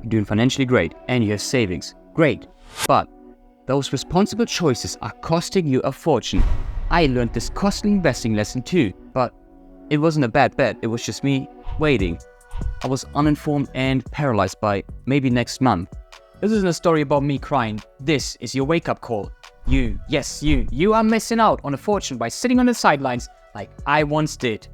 you're doing financially great, and you have savings. Great. But those responsible choices are costing you a fortune. I learned this costly investing lesson too, but it wasn't a bad bet. It was just me waiting. I was uninformed and paralyzed by maybe next month. This isn't a story about me crying. This is your wake-up call. You are missing out on a fortune by sitting on the sidelines like I once did.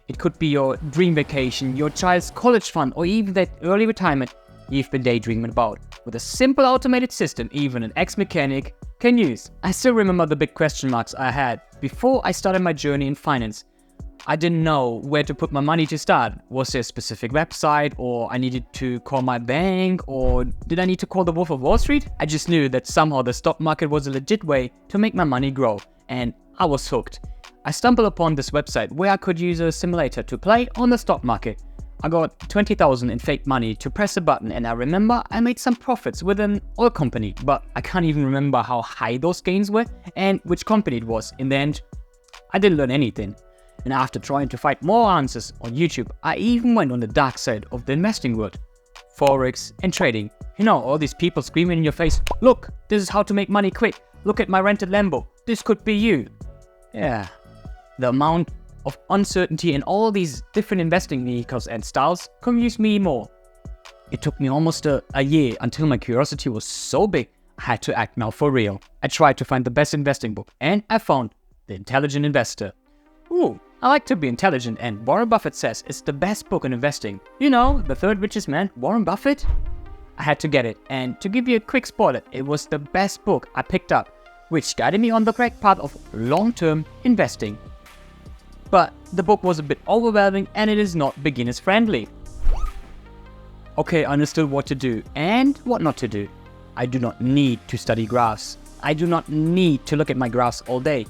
It could be your dream vacation, your child's college fund, or even that early retirement you've been daydreaming about. With a simple automated system, even an ex-mechanic can use. I still remember the big question marks I had before I started my journey in finance. I didn't know where to put my money to start. Was there a specific website, or I needed to call my bank, or did I need to call the Wolf of Wall Street? I just knew that somehow the stock market was a legit way to make my money grow, and I was hooked. I stumbled upon this website where I could use a simulator to play on the stock market. I got 20,000 in fake money to press a button, and I remember I made some profits with an oil company, but I can't even remember how high those gains were and which company it was. In the end, I didn't learn anything. And after trying to find more answers on YouTube, I even went on the dark side of the investing world. Forex and trading. You know, all these people screaming in your face, "Look, this is how to make money quick. Look at my rented Lambo. This could be you." Yeah, the amount of uncertainty in all these different investing vehicles and styles confused me more. It took me almost a year until my curiosity was so big, I had to act now for real. I tried to find the best investing book, and I found The Intelligent Investor. Ooh, I like to be intelligent, and Warren Buffett says it's the best book in investing. You know, the third richest man, Warren Buffett? I had to get it, and to give you a quick spoiler, it was the best book I picked up, which guided me on the correct path of long-term investing. But the book was a bit overwhelming, and it is not beginners friendly. Okay, I understood what to do and what not to do. I do not need to study graphs. I do not need to look at my graphs all day.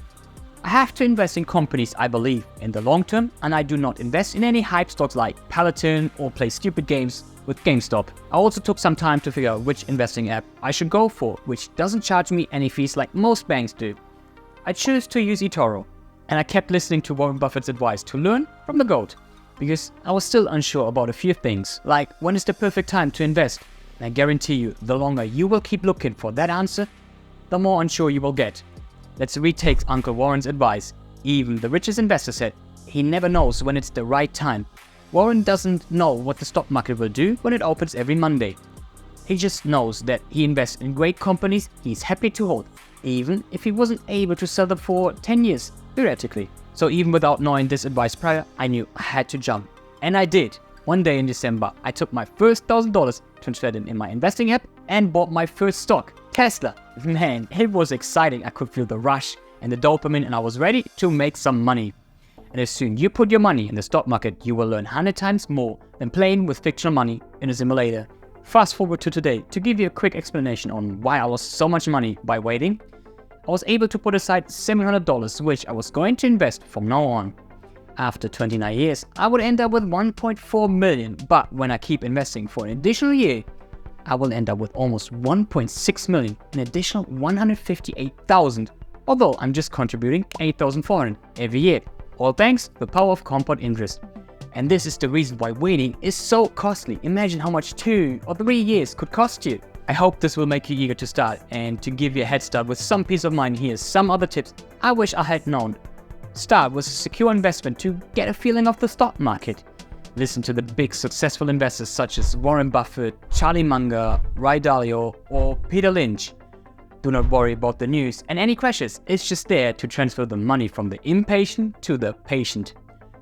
I have to invest in companies I believe in the long term, and I do not invest in any hype stocks like Peloton or play stupid games with GameStop. I also took some time to figure out which investing app I should go for, which doesn't charge me any fees like most banks do. I chose to use eToro, and I kept listening to Warren Buffett's advice to learn from the GOAT, because I was still unsure about a few things, like when is the perfect time to invest. And I guarantee you, the longer you will keep looking for that answer, the more unsure you will get. Let's retake Uncle Warren's advice. Even the richest investor said he never knows when it's the right time. Warren doesn't know what the stock market will do when it opens every Monday. He just knows that he invests in great companies he's happy to hold, even if he wasn't able to sell them for 10 years, theoretically. So even without knowing this advice prior, I knew I had to jump. And I did. One day in December, I took my first $1,000, transferred it in my investing app, and bought my first stock, Tesla. Man, it was exciting. I could feel the rush and the dopamine, and I was ready to make some money. And as soon as you put your money in the stock market, you will learn 100 times more than playing with fictional money in a simulator. Fast forward to today, to give you a quick explanation on why I lost so much money by waiting. I was able to put aside $700, which I was going to invest from now on. After 29 years, I would end up with $1.4 million, but when I keep investing for an additional year, I will end up with almost $1.6 million, an additional $158,000, although I'm just contributing $8,400 every year, all thanks to the power of compound interest. And this is the reason why waiting is so costly. Imagine how much 2 or 3 years could cost you. I hope this will make you eager to start, and to give you a head start with some peace of mind, here's some other tips I wish I had known. Start with a secure investment to get a feeling of the stock market. Listen to the big successful investors such as Warren Buffett, Charlie Munger, Ray Dalio, or Peter Lynch. Do not worry about the news and any crashes. It's just there to transfer the money from the impatient to the patient.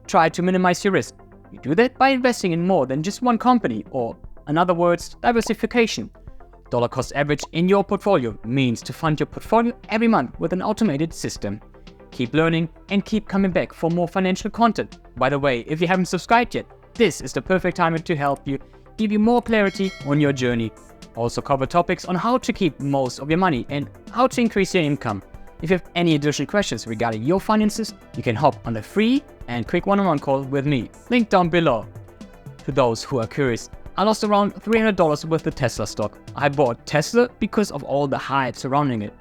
Try to minimize your risk. You do that by investing in more than just one company, or in other words, diversification. Dollar cost average in your portfolio means to fund your portfolio every month with an automated system. Keep learning and keep coming back for more financial content. By the way, if you haven't subscribed yet, this is the perfect time to help you, give you more clarity on your journey. Also cover topics on how to keep most of your money and how to increase your income. If you have any additional questions regarding your finances, you can hop on a free and quick one-on-one call with me, link down below. To those who are curious, I lost around $300 with the Tesla stock. I bought Tesla because of all the hype surrounding it.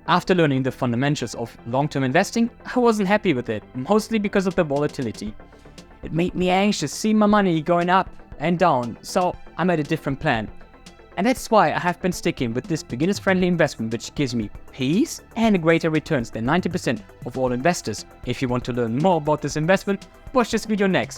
After learning the fundamentals of long-term investing, I wasn't happy with it, mostly because of the volatility. It made me anxious seeing my money going up and down, so I made a different plan. And that's why I have been sticking with this beginners friendly investment, which gives me peace and greater returns than 90% of all investors. If you want to learn more about this investment, watch this video next.